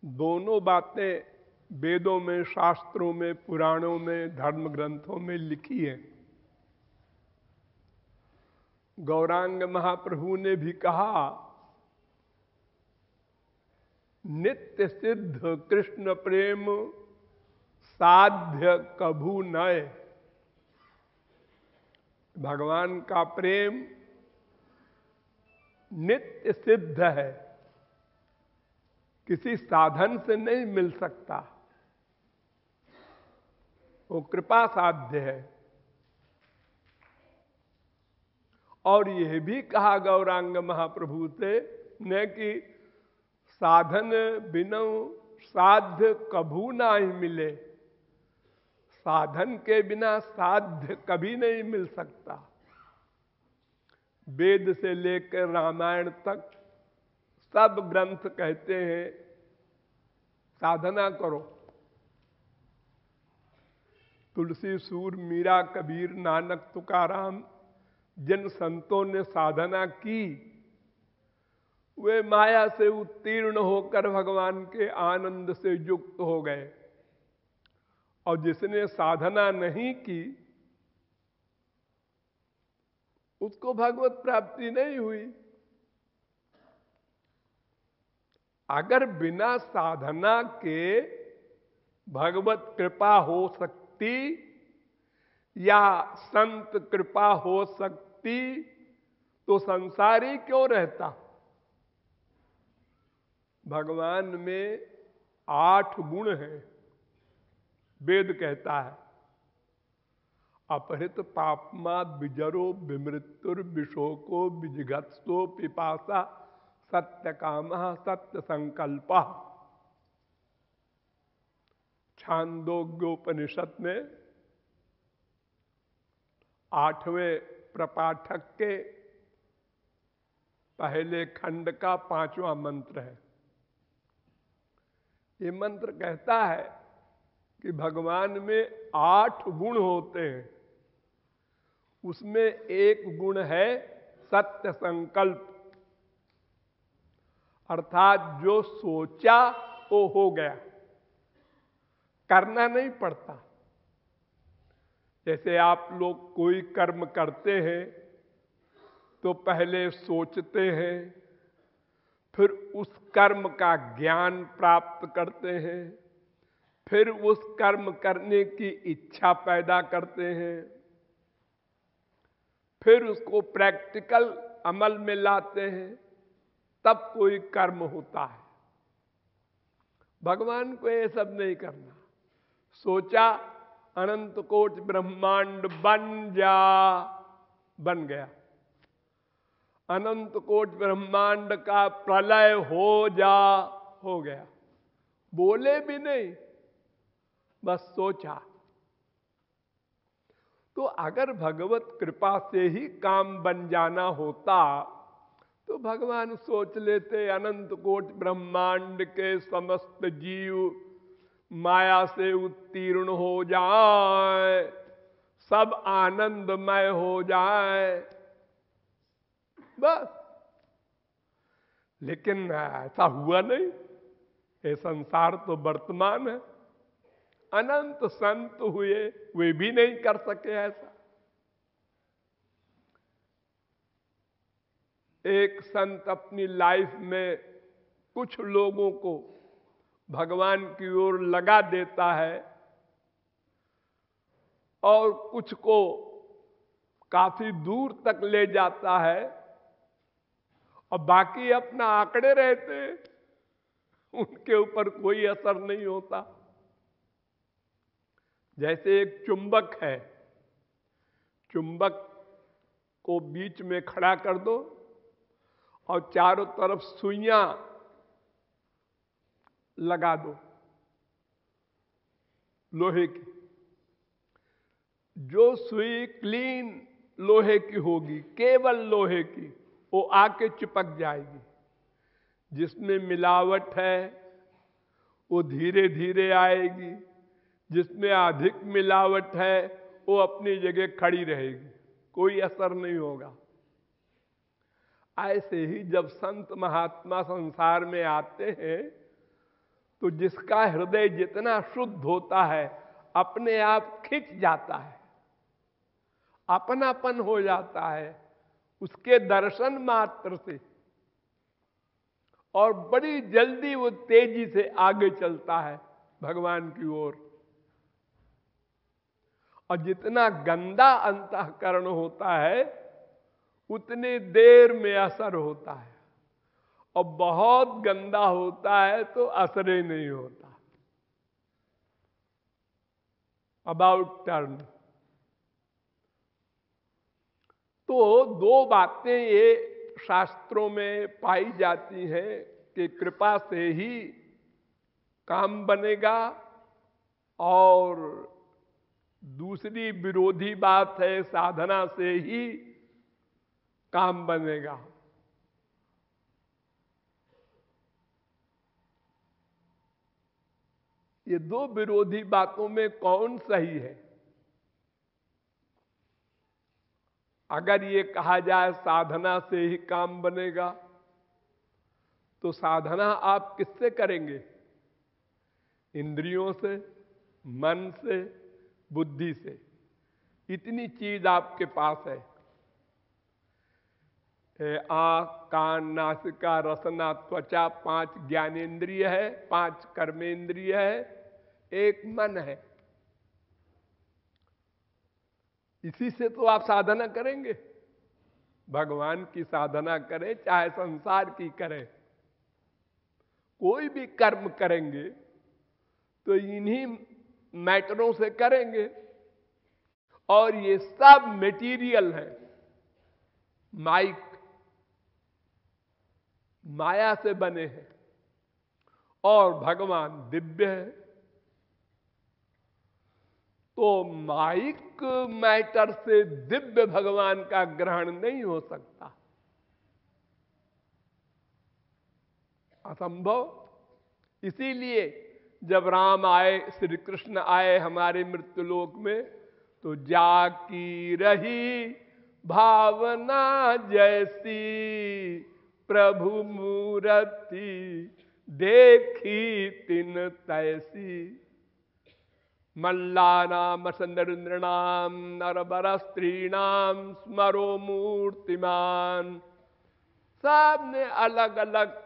दोनों बातें वेदों में, शास्त्रों में, पुराणों में, धर्म ग्रंथों में लिखी है। गौरांग महाप्रभु ने भी कहा, नित्य सिद्ध कृष्ण प्रेम साध्य कभू नय। भगवान का प्रेम नित्य सिद्ध है, किसी साधन से नहीं मिल सकता, वो कृपा साध्य है। और यह भी कहा गौरांग महाप्रभु से ने कि साधन बिनु साध्य कभू ना ही मिले। साधन के बिना साध्य कभी नहीं मिल सकता। वेद से लेकर रामायण तक सब ग्रंथ कहते हैं साधना करो। तुलसी, सूर, मीरा, कबीर, नानक, तुकाराम जिन संतों ने साधना की, वे माया से उत्तीर्ण होकर भगवान के आनंद से युक्त हो गए। और जिसने साधना नहीं की, उसको भगवत प्राप्ति नहीं हुई। अगर बिना साधना के भगवत कृपा हो सकती या संत कृपा हो सकती, तो संसार ही क्यों रहता। भगवान में 8 गुण हैं। वेद कहता है, अपहृत पापमा बिजरो विमृत्युर विशोको विजिगत्सो पिपासा सत्य काम सत्य संकल्प। छांदोग्योपनिषद में 8वें प्रपाठक के पहले खंड का 5वां मंत्र है। ये मंत्र कहता है कि भगवान में 8 गुण होते हैं। उसमें एक गुण है सत्य संकल्प, अर्थात जो सोचा वो हो गया, करना नहीं पड़ता। जैसे आप लोग कोई कर्म करते हैं तो पहले सोचते हैं, फिर उस कर्म का ज्ञान प्राप्त करते हैं, फिर उस कर्म करने की इच्छा पैदा करते हैं, फिर उसको प्रैक्टिकल अमल में लाते हैं, तब कोई कर्म होता है। भगवान को ये सब नहीं करना। सोचा अनंत कोटि ब्रह्मांड बन जा, बन गया। अनंत कोटि ब्रह्मांड का प्रलय हो जा, हो गया। बोले भी नहीं, बस सोचा। तो अगर भगवत कृपा से ही काम बन जाना होता, तो भगवान सोच लेते अनंत कोटि ब्रह्मांड के समस्त जीव माया से उत्तीर्ण हो जाए, सब आनंदमय हो जाए, बस। लेकिन ऐसा हुआ नहीं। ये संसार तो वर्तमान है। अनंत संत हुए, वे भी नहीं कर सके ऐसा। एक संत अपनी लाइफ में कुछ लोगों को भगवान की ओर लगा देता है और कुछ को काफी दूर तक ले जाता है, और बाकी अपना आंकड़े रहते, उनके ऊपर कोई असर नहीं होता। जैसे एक चुंबक है, चुंबक को बीच में खड़ा कर दो और चारों तरफ सुइयां लगा दो लोहे की। जो सुई क्लीन लोहे की होगी, केवल लोहे की, वो आके चिपक जाएगी। जिसमें मिलावट है वो धीरे धीरे आएगी, जिसमें अधिक मिलावट है वो अपनी जगह खड़ी रहेगी, कोई असर नहीं होगा। ऐसे ही जब संत महात्मा संसार में आते हैं तो जिसका हृदय जितना शुद्ध होता है अपने आप खिंच जाता है, अपनापन हो जाता है उसके दर्शन मात्र से, और बड़ी जल्दी वो तेजी से आगे चलता है भगवान की ओर। और जितना गंदा अंतःकरण होता है उतनी देर में असर होता है, और बहुत गंदा होता है तो असर ही नहीं होता। About turn. तो दो बातें ये शास्त्रों में पाई जाती हैं कि कृपा से ही काम बनेगा, और दूसरी विरोधी बात है साधना से ही काम बनेगा। ये दो विरोधी बातों में कौन सही है? अगर ये कहा जाए साधना से ही काम बनेगा, तो साधना आप किससे करेंगे? इंद्रियों से, मन से, बुद्धि से। इतनी चीज आपके पास है। आंख, कान, नासिका, रसना, त्वचा, 5 ज्ञानेंद्रिय है, 5 कर्मेंद्रिय है, 1 मन है। इसी से तो आप साधना करेंगे। भगवान की साधना करें चाहे संसार की करें, कोई भी कर्म करेंगे तो इन्हीं मैटरों से करेंगे। और ये सब मेटीरियल है, माइक, माया से बने हैं, और भगवान दिव्य है। तो माइक मैटर से दिव्य भगवान का ग्रहण नहीं हो सकता, असंभव। इसीलिए जब राम आए, श्री कृष्ण आए हमारे मृत्युलोक में, तो जाकी रही भावना जैसी, प्रभु मूर्ति देखी तिन तैसी। मल्लानाम नृणाम नरबर स्त्रीणाम स्मरो मूर्तिमान। सब ने अलग अलग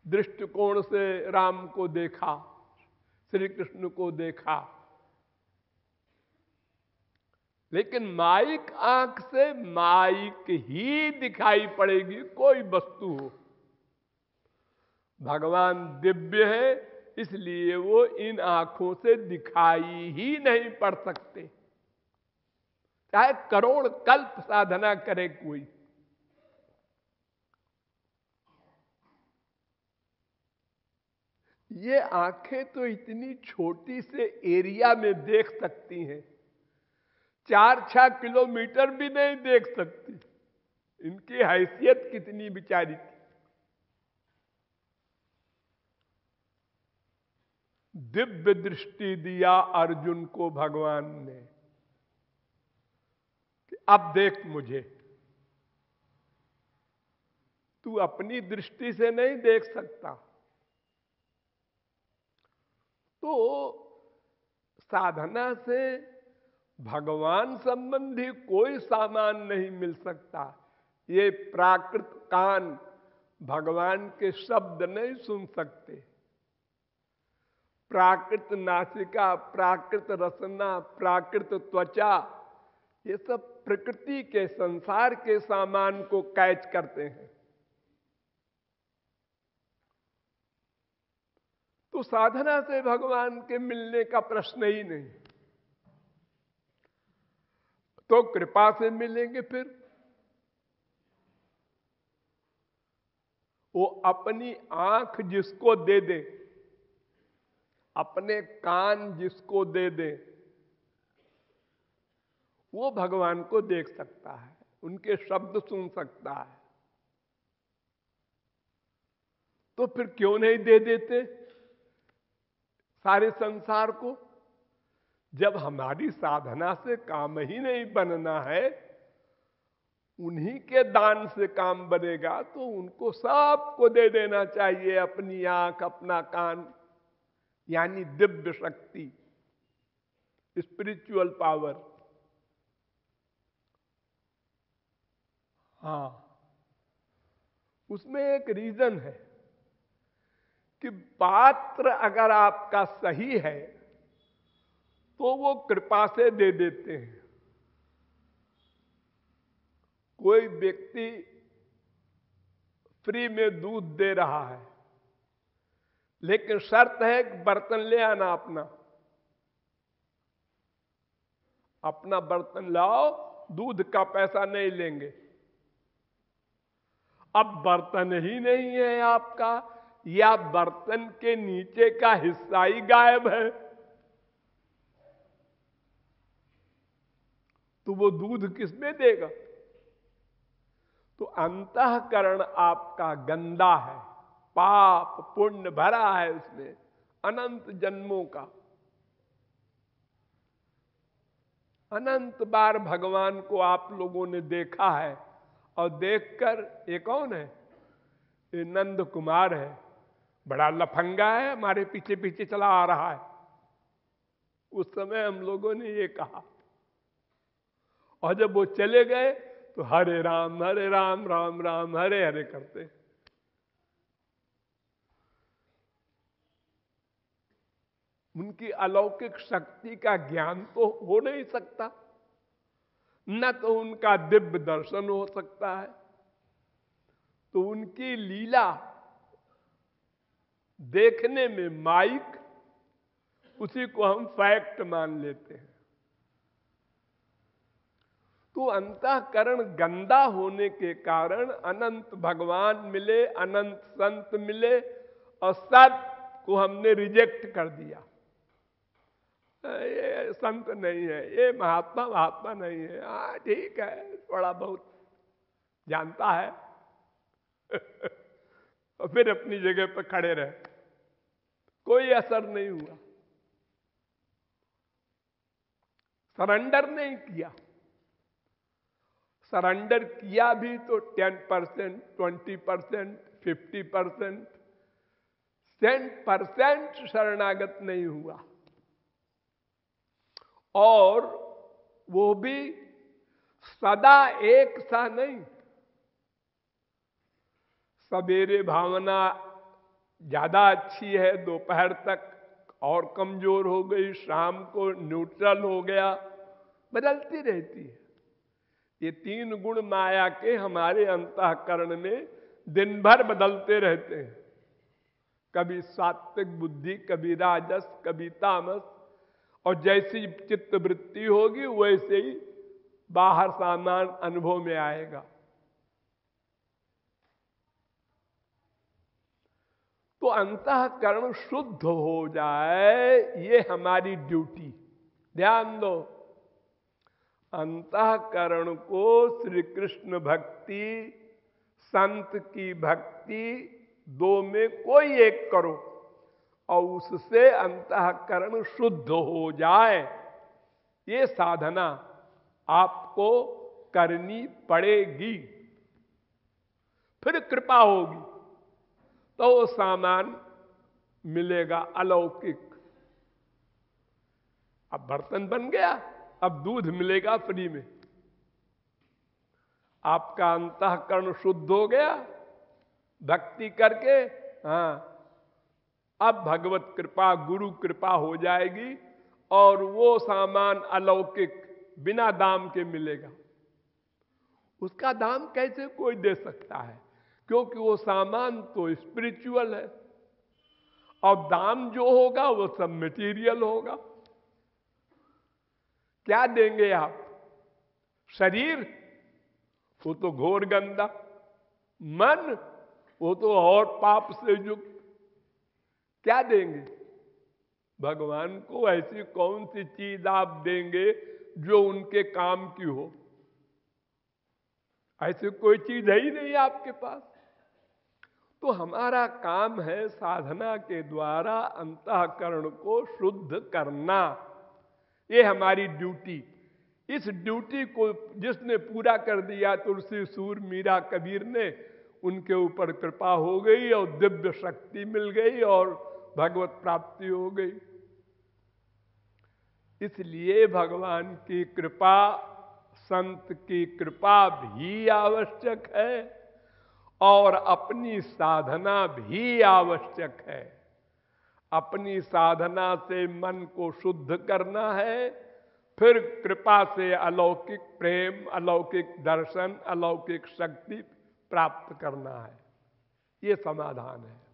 दृष्टिकोण से राम को देखा, श्री कृष्ण को देखा, लेकिन माइक आंख से माइक ही दिखाई पड़ेगी, कोई वस्तु हो। भगवान दिव्य है, इसलिए वो इन आंखों से दिखाई ही नहीं पड़ सकते, चाहे करोड़ कल्प साधना करे कोई। ये आंखें तो इतनी छोटी से एरिया में देख सकती हैं, 4-6 किलोमीटर भी नहीं देख सकती। इनकी हैसियत कितनी बिचारी थी। दिव्य दृष्टि दिया अर्जुन को भगवान ने कि अब देख मुझे। तू अपनी दृष्टि से नहीं देख सकता। तो साधना से भगवान संबंधी कोई सामान नहीं मिल सकता। ये प्राकृत कान भगवान के शब्द नहीं सुन सकते, प्राकृत नासिका, प्राकृत रसना, प्राकृत त्वचा, ये सब प्रकृति के, संसार के सामान को कैच करते हैं। तो साधना से भगवान के मिलने का प्रश्न ही नहीं। तो कृपा से मिलेंगे। फिर वो अपनी आंख जिसको दे दे, अपने कान जिसको दे दे, वो भगवान को देख सकता है, उनके शब्द सुन सकता है। तो फिर क्यों नहीं दे देते सारे संसार को? जब हमारी साधना से काम ही नहीं बनना है, उन्हीं के दान से काम बनेगा, तो उनको सबको दे देना चाहिए अपनी आंख, अपना कान, यानी दिव्य शक्ति, स्पिरिचुअल पावर। हाँ, उसमें एक रीजन है कि पात्र अगर आपका सही है तो वो कृपा से दे देते हैं। कोई व्यक्ति फ्री में दूध दे रहा है, लेकिन शर्त है कि बर्तन ले आना, अपना बर्तन लाओ, दूध का पैसा नहीं लेंगे। अब बर्तन ही नहीं है आपका, या बर्तन के नीचे का हिस्सा ही गायब है, तो वो दूध किसमें देगा? तो अंतःकरण आपका गंदा है, पाप पुण्य भरा है उसमें अनंत जन्मों का। अनंत बार भगवान को आप लोगों ने देखा है, और देखकर, ये कौन है? ये नंद कुमार है, बड़ा लफंगा है, हमारे पीछे पीछे चला आ रहा है। उस समय हम लोगों ने ये कहा, और जब वो चले गए तो हरे राम राम राम हरे हरे करते। उनकी अलौकिक शक्ति का ज्ञान तो हो नहीं सकता, न तो उनका दिव्य दर्शन हो सकता है। तो उनकी लीला देखने में माइक, उसी को हम फैक्ट मान लेते हैं। तो अंतःकरण गंदा होने के कारण अनंत भगवान मिले, अनंत संत मिले, और सब को हमने रिजेक्ट कर दिया। ये संत नहीं है, ये महात्मा नहीं है, हाँ ठीक है, थोड़ा बहुत जानता है और फिर अपनी जगह पर खड़े रहे, कोई असर नहीं हुआ, सरेंडर नहीं किया। सरेंडर किया भी तो 10%, 20%, 50%, 10% शरणागत नहीं हुआ। और वो भी सदा एक सा नहीं। सवेरे भावना ज्यादा अच्छी है, दोपहर तक और कमजोर हो गई, शाम को न्यूट्रल हो गया, बदलती रहती है। ये 3 गुण माया के हमारे अंतःकरण में दिन भर बदलते रहते हैं। कभी सात्विक बुद्धि, कभी राजस, कभी तामस, और जैसी चित्त वृत्ति होगी वैसे ही बाहर सामान अनुभव में आएगा। तो अंतःकरण शुद्ध हो जाए, ये हमारी ड्यूटी। ध्यान दो, अंतःकरण को श्री कृष्ण भक्ति, संत की भक्ति, 2 में कोई एक करो, और उससे अंतःकरण शुद्ध हो जाए, ये साधना आपको करनी पड़ेगी। फिर कृपा होगी तो वो सामान मिलेगा अलौकिक। अब बर्तन बन गया, अब दूध मिलेगा फ्री में। आपका अंतःकरण शुद्ध हो गया भक्ति करके, हाँ, अब भगवत कृपा, गुरु कृपा हो जाएगी, और वो सामान अलौकिक बिना दाम के मिलेगा। उसका दाम कैसे कोई दे सकता है? क्योंकि वो सामान तो स्पिरिचुअल है, और दाम जो होगा वो सब मटेरियल होगा। क्या देंगे आप? शरीर, वो तो घोर गंदा। मन, वो तो और पाप से युक्त। क्या देंगे? भगवान को ऐसी कौन सी चीज आप देंगे जो उनके काम की हो? ऐसी कोई चीज है ही नहीं आपके पास। तो हमारा काम है साधना के द्वारा अंतःकरण को शुद्ध करना, ये हमारी ड्यूटी। इस ड्यूटी को जिसने पूरा कर दिया, तुलसी, सूर, मीरा, कबीर ने, उनके ऊपर कृपा हो गई और दिव्य शक्ति मिल गई और भगवत प्राप्ति हो गई। इसलिए भगवान की कृपा, संत की कृपा भी आवश्यक है और अपनी साधना भी आवश्यक है। अपनी साधना से मन को शुद्ध करना है, फिर कृपा से अलौकिक प्रेम, अलौकिक दर्शन, अलौकिक शक्ति प्राप्त करना है। ये समाधान है।